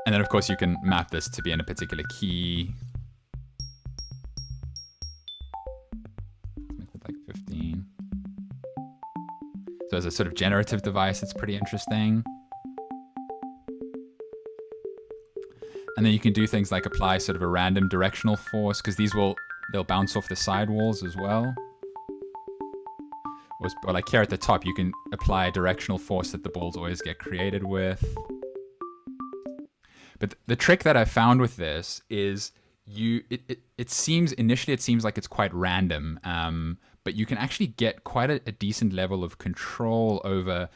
and then of course you can map this to be in a particular key. Like 15. So as a sort of generative device, it's pretty interesting. And then you can do things like apply sort of a random directional force, because they'll bounce off the sidewalls as well. Or like here at the top, you can apply a directional force that the balls always get created with. But the trick that I found with this is it seems like it's quite random, but you can actually get quite a decent level of control over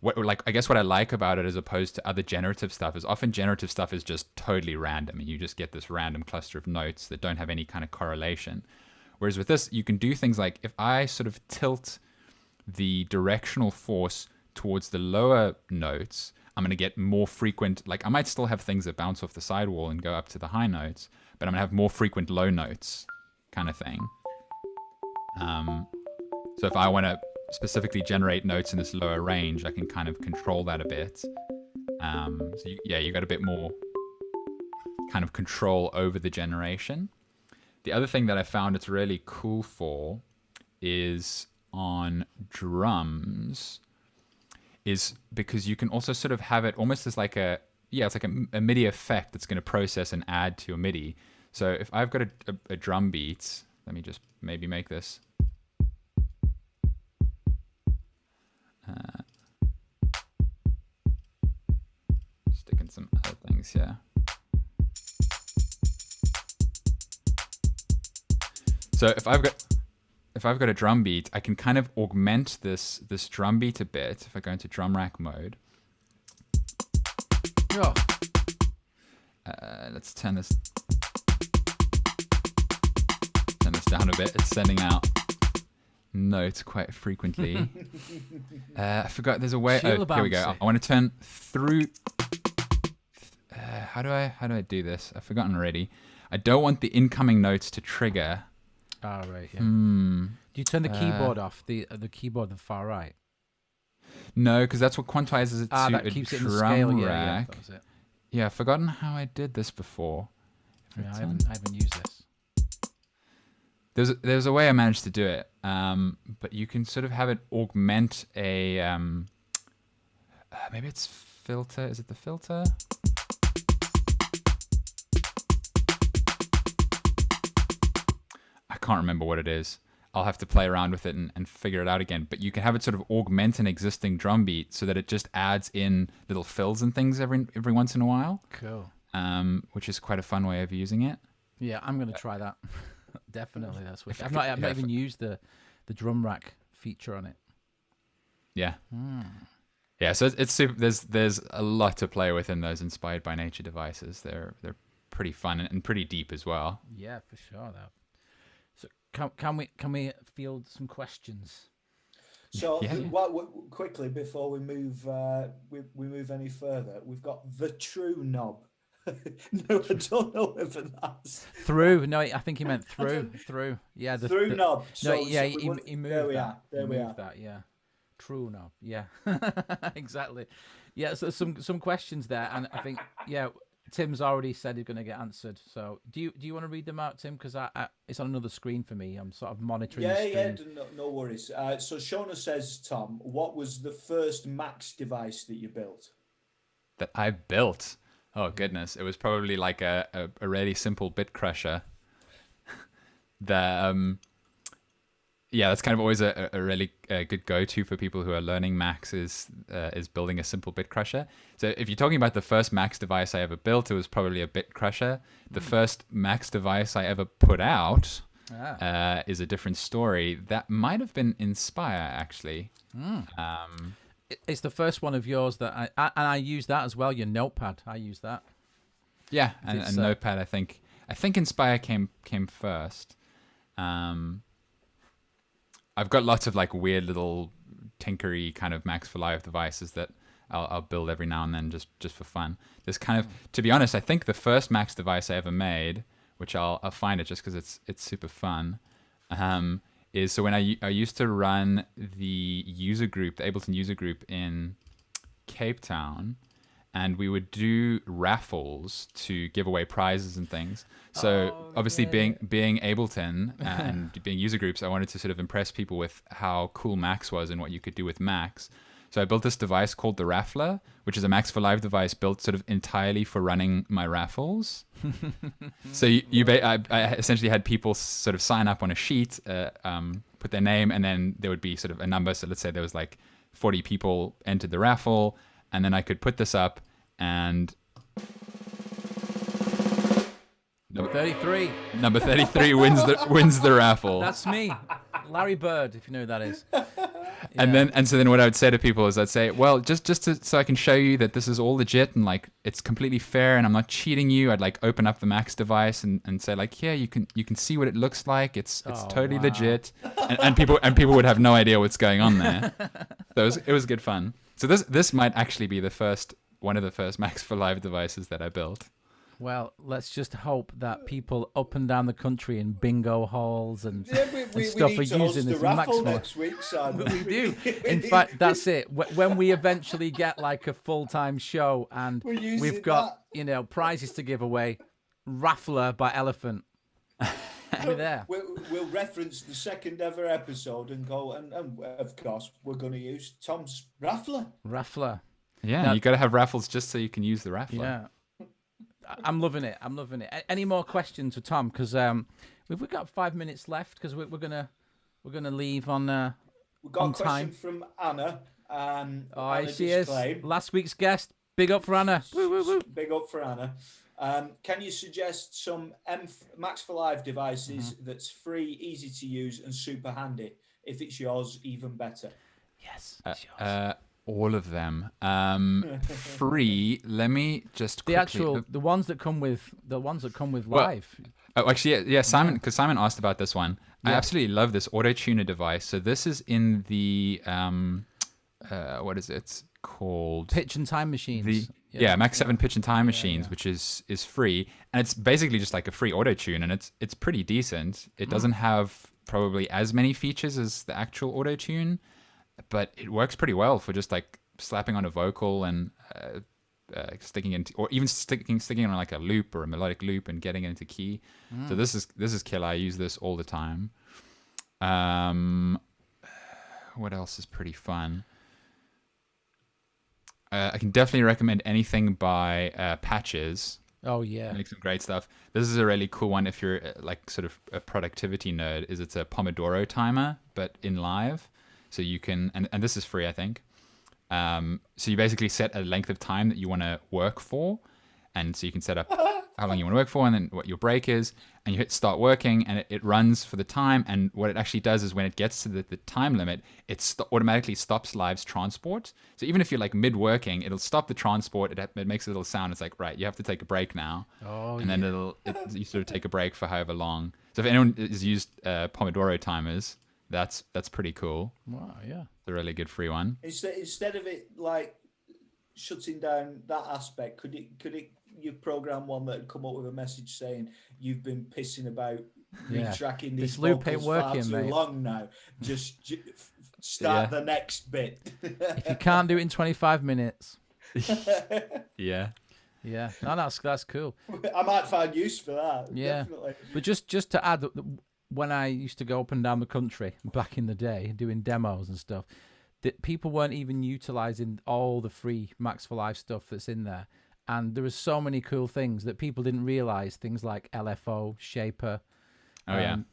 what I like about it, as opposed to other generative stuff, is often generative stuff is just totally random, and you just get this random cluster of notes that don't have any kind of correlation. Whereas with this, you can do things like, if I sort of tilt the directional force towards the lower notes, I'm going to get more frequent, like I might still have things that bounce off the sidewall and go up to the high notes, but I'm going to have more frequent low notes kind of thing. So if I want to specifically generate notes in this lower range, I can kind of control that a bit. So you got a bit more kind of control over the generation. The other thing that I found it's really cool for is on drums, is because you can also sort of have it almost as like it's like a MIDI effect that's going to process and add to your MIDI. So if I've got a drum beat, let me just maybe make this. Sticking some other things here. So if I've got a drum beat, I can kind of augment this drum beat a bit if I go into drum rack mode. Oh. Let's turn this down a bit. It's sending out notes quite frequently. I forgot there's a way. Here we go. I want to turn through. How do I do this? I've forgotten already. I don't want the incoming notes to trigger. Oh, right, yeah. Do you turn the keyboard off, the keyboard on the far right? No, because that's what quantizes it to that a keeps drum it in the scale. rack. Yeah, that was it. Yeah, I've forgotten how I did this before. Yeah, I haven't used this. There's a way I managed to do it, but you can sort of have it augment a... maybe it's filter. Is it the filter? I can't remember what it is. I'll have to play around with it and figure it out again. But you can have it sort of augment an existing drum beat so that it just adds in little fills and things every once in a while. Cool. Which is quite a fun way of using it. Yeah, I'm going to try that. Definitely, that's what I've not even used the drum rack feature on it. Yeah. Yeah, so it's super. There's a lot to play with in those inspired by nature devices. They're pretty fun and pretty deep as well. Yeah, for sure. Though. So can we field some questions? So quickly before we move any further, we've got the true knob. No, I don't know whether that's through. No, I think he meant through. Through. Yeah, the through knob. No, yeah, he moved there we that. are. There we are. That, yeah. True knob. Yeah, exactly. Yeah, so some questions there, and I think Tim's already said he's going to get answered. So do you want to read them out, Tim? Because it's on another screen for me. I'm sort of monitoring. the screen. No worries. So Shona says, Tom, what was the first Max device that you built? That I built. Oh goodness, it was probably like a really simple bit crusher. That's kind of always a really good go-to for people who are learning Max is building a simple bit crusher. So if you're talking about the first Max device I ever built, it was probably a bit crusher. The first Max device I ever put out is a different story. That might have been Inspire, actually. It's the first one of yours that I use that as well. Your Notepad, I use that. Yeah, and Notepad. I think Inspire came first. I've got lots of like weird little tinkery kind of Max for Live devices that I'll build every now and then just for fun. There's kind of, to be honest, I think the first Max device I ever made, which I'll find it just because it's super fun, is so when I used to run the user group, the Ableton user group in Cape Town, and we would do raffles to give away prizes and things. So obviously being Ableton and being user groups, I wanted to sort of impress people with how cool Max was and what you could do with Max. So I built this device called the Raffler, which is a Max for Live device built sort of entirely for running my raffles. So I essentially had people sort of sign up on a sheet, put their name, and then there would be sort of a number. So let's say there was like 40 people entered the raffle, and then I could put this up and Number 33. Number 33 wins the raffle. That's me, Larry Bird, if you know who that is. Yeah. And so then what I would say to people is I'd say, well, just so I can show you that this is all legit and like it's completely fair and I'm not cheating you, I'd like open up the Max device and say like, yeah, you can see what it looks like. It's totally legit, and people would have no idea what's going on there. So it was good fun. So this might actually be one of the first Max for Live devices that I built. Well, let's just hope that people up and down the country in bingo halls and stuff are using this Max for next week, Simon. We do. In fact, that's it. When we eventually get like a full-time show and we've got prizes to give away, Raffler by ELPHNT. We're there. We'll reference the second ever episode and go, and of course we're going to use Tom's Raffler. Raffler. Yeah, now, you got to have raffles just so you can use the Raffler. Yeah. I'm loving it. Any more questions for Tom? Because we've got 5 minutes left. Because we're gonna leave on. We've got on a question time. from Anna. Anna she is. Last week's guest. Big up for Anna. Woo, woo, woo. Big up for Anna. Can you suggest some Max for Live devices that's free, easy to use, and super handy? If it's yours, even better. Yes, it's yours. All of them free. Let me just quickly... the ones that come with live. Actually, yeah. Simon, because Simon asked about this one. Yeah. I absolutely love this auto tuner device. So this is in the what is it called? Pitch and time machines. Max 7 pitch and time machines, which is free, and it's basically just like a free auto tune, and it's pretty decent. It doesn't have probably as many features as the actual auto tune, but it works pretty well for just like slapping on a vocal and sticking into, or even sticking on like a loop or a melodic loop and getting it into key. So this is killer. I use this all the time. What else is pretty fun? I can definitely recommend anything by Patches. Oh yeah. Make some great stuff. This is a really cool one if you're like sort of a productivity nerd. It's a Pomodoro timer, but in live. So you can, and this is free, I think. So you basically set a length of time that you want to work for, and so you can set up how long you want to work for, and then what your break is, and you hit start working, and it runs for the time. And what it actually does is when it gets to the time limit, it automatically stops Live's transport. So even if you're like mid working, it'll stop the transport. It makes a little sound. It's like, right, you have to take a break now. Oh, and then you sort of take a break for however long. So if anyone has used Pomodoro timers, that's pretty cool. Wow, yeah. It's a really good free one. Instead of it like shutting down that aspect, could it you program one that would come up with a message saying you've been pissing about retracking these this loop ain't vocals far working, too mate. long now. Just start the next bit. If you can't do it in 25 minutes. Yeah. Yeah. No, that's cool. I might find use for that. Yeah. Definitely. But just to add, when I used to go up and down the country back in the day doing demos and stuff, that people weren't even utilizing all the free Max for Live stuff that's in there. And there was so many cool things that people didn't realize. Things like LFO, Shaper,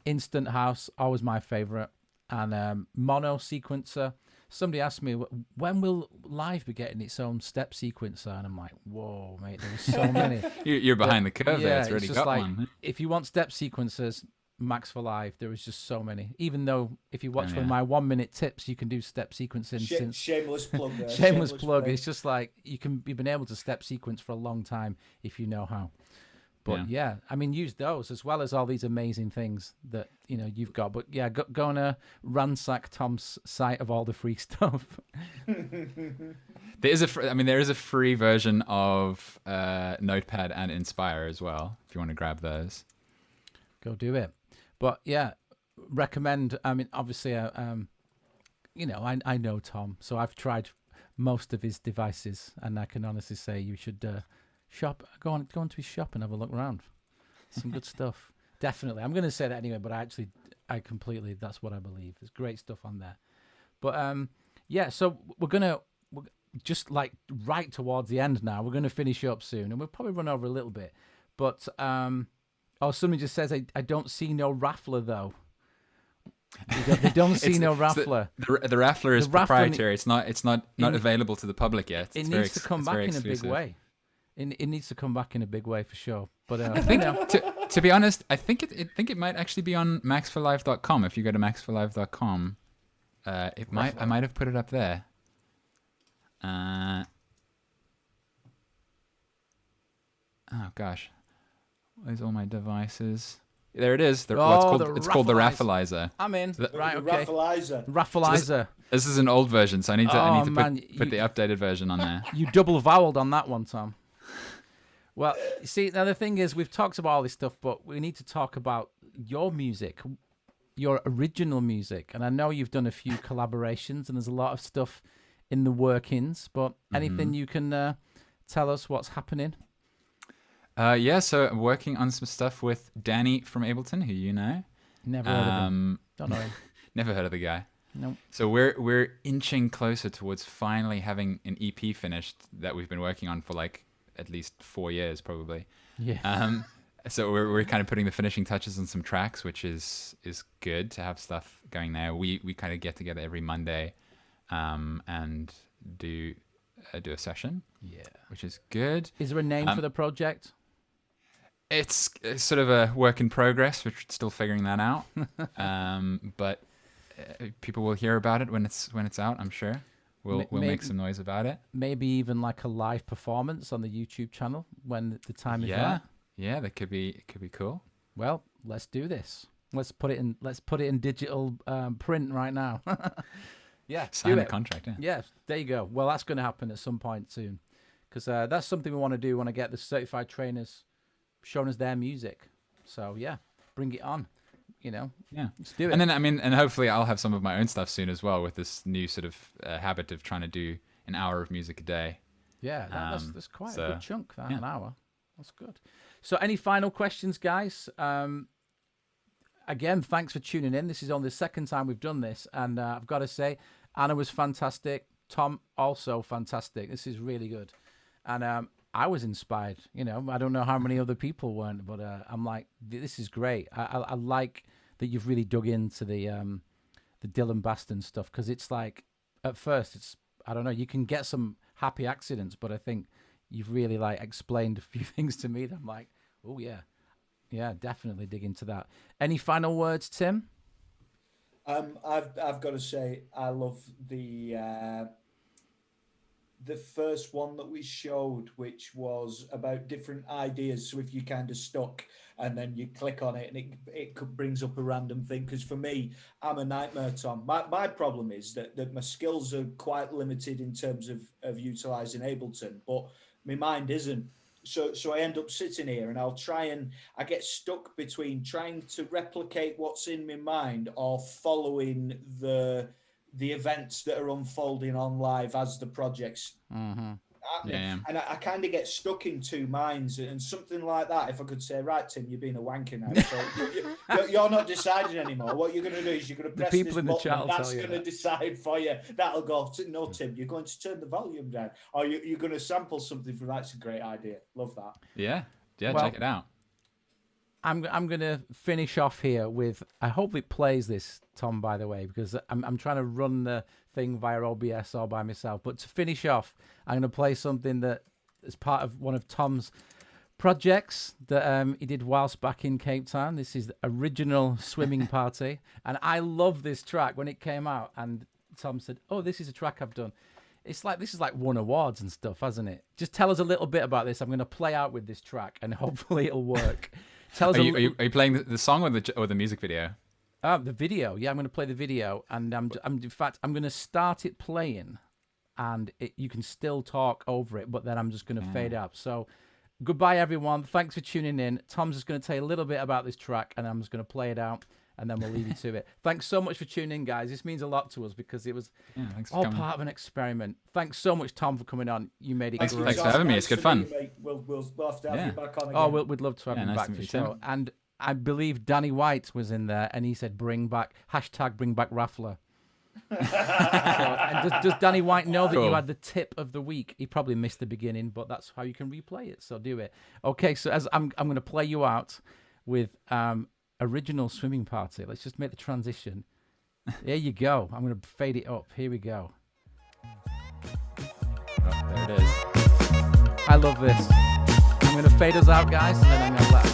Instant House, always my favorite, and Mono Sequencer. Somebody asked me, when will Live be getting its own step sequencer? And I'm like, whoa, mate, there was so many. You're behind the curve there. It's already just got like, one. if you want step sequencers, Max for Live, there was just so many. Even though if you watch one of my 1 minute tips, you can do step sequencing since shameless plug there. shameless plug. It's just like you've been able to step sequence for a long time if you know how. But yeah, I mean, use those as well as all these amazing things that you've got. But yeah, go and ransack Tom's site of all the free stuff. There is a free version of Notepad and Inspire as well. If you want to grab those, go do it. But yeah, recommend. I mean, obviously, I know Tom, so I've tried most of his devices, and I can honestly say you should go onto his shop and have a look around. Some good stuff, definitely. I'm going to say that anyway, but I completely, that's what I believe. There's great stuff on there. But yeah, so we're just like right towards the end now. We're going to finish up soon, and we'll probably run over a little bit, but. Somebody just says, I don't see no raffler, though. They don't see no raffler. The raffler is proprietary. It's not available to the public yet. It needs to come back in a big way. It needs to come back in a big way for sure. But I think, to be honest, I think it might actually be on maxforlive.com. If you go to maxforlive.com, I might have put it up there. Oh gosh. Where's all my devices? There it is. It's called the Raffleizer. I'm in. Right, okay. Raffleizer. So this is an old version, so I need to put the updated version on there. You double voweled on that one, Tom. Well, see, now the thing is, we've talked about all this stuff, but we need to talk about your music, your original music. And I know you've done a few collaborations, and there's a lot of stuff in the workings. But anything you can tell us what's happening? So I'm working on some stuff with Danny from Ableton, who you know. Never heard of him. Don't know him. Never heard of the guy. Nope. So we're inching closer towards finally having an EP finished that we've been working on for like at least 4 years, probably. Yeah. So we're kind of putting the finishing touches on some tracks, which is good to have stuff going there. We kind of get together every Monday, and do a session. Yeah. Which is good. Is there a name for the project? It's sort of a work in progress. We're still figuring that out, but people will hear about it when it's out. I'm sure we'll make some noise about it. Maybe even like a live performance on the YouTube channel when the time is right. Yeah, that could be cool. Well, let's do this. Let's put it in digital print right now. Yeah, sign the contract. Yeah, there you go. Well, that's going to happen at some point soon, because that's something we want to do. We want to get the certified trainers showing us their music. So yeah, bring it on. Yeah, let's do it. And then and hopefully I'll have some of my own stuff soon as well with this new sort of habit of trying to do an hour of music a day. Yeah, that's quite a good chunk. An hour. That's good. So any final questions, guys? Again, thanks for tuning in. This is only the second time we've done this, and I've got to say, Anna was fantastic. Tom also fantastic. This is really good. And I was inspired. You know, I don't know how many other people weren't, but I'm like, this is great. I like that you've really dug into the Dylan Baston stuff, because it's like, at first it's, I don't know, you can get some happy accidents, but I think you've really like explained a few things to me that I'm like, oh yeah, definitely dig into that. Any final words, Tim? I've got to say, I love the first one that we showed, which was about different ideas. So if you kind of stuck and then you click on it and it brings up a random thing. Because for me, I'm a nightmare, Tom. My problem is that my skills are quite limited in terms of utilizing Ableton, but my mind isn't. So I end up sitting here and I get stuck between trying to replicate what's in my mind or following the events that are unfolding on live as the project's happening. Yeah. And I kind of get stuck in two minds, and something like that, if I could say, right, Tim, you're being a wanker now, so you're not deciding anymore. What you're going to do is you're going to press this button, and that's going to decide for you. That'll go, no, Tim, you're going to turn the volume down, or you're going to sample something from that's a great idea. Love that. Yeah, well, check it out. I'm going to finish off here with, I hope it plays this, Tom, by the way, because I'm trying to run the thing via OBS all by myself. But to finish off, I'm going to play something that is part of one of Tom's projects that he did whilst back in Cape Town. This is the original Swimming Party. And I love this track when it came out. And Tom said, oh, this is a track I've done. It's like, this is like won awards and stuff, hasn't it? Just tell us a little bit about this. I'm going to play out with this track and hopefully it'll work. Tell us are you playing the song or the music video? The video. Yeah, I'm going to play the video, and I'm in fact I'm going to start it playing, and you can still talk over it, but then I'm just going to fade up. So, goodbye everyone. Thanks for tuning in. Tom's just going to tell you a little bit about this track, and I'm just going to play it out, and then we'll leave you to it. Thanks so much for tuning in, guys. This means a lot to us because it was all part of an experiment. Thanks so much, Tom, for coming on. You made it. Thanks for having me. It's good fun. We'll have to have you back on again. Oh, we'd love to have you back for sure. And I believe Danny White was in there, and he said, bring back Raffler. And does Danny White know that you had the tip of the week? He probably missed the beginning, but that's how you can replay it, so do it. Okay, so as I'm going to play you out with original Swimming Party. Let's just make the transition. There you go. I'm going to fade it up. Here we go. Oh, there it is. I love this. I'm going to fade us out, guys, and then I'm going to let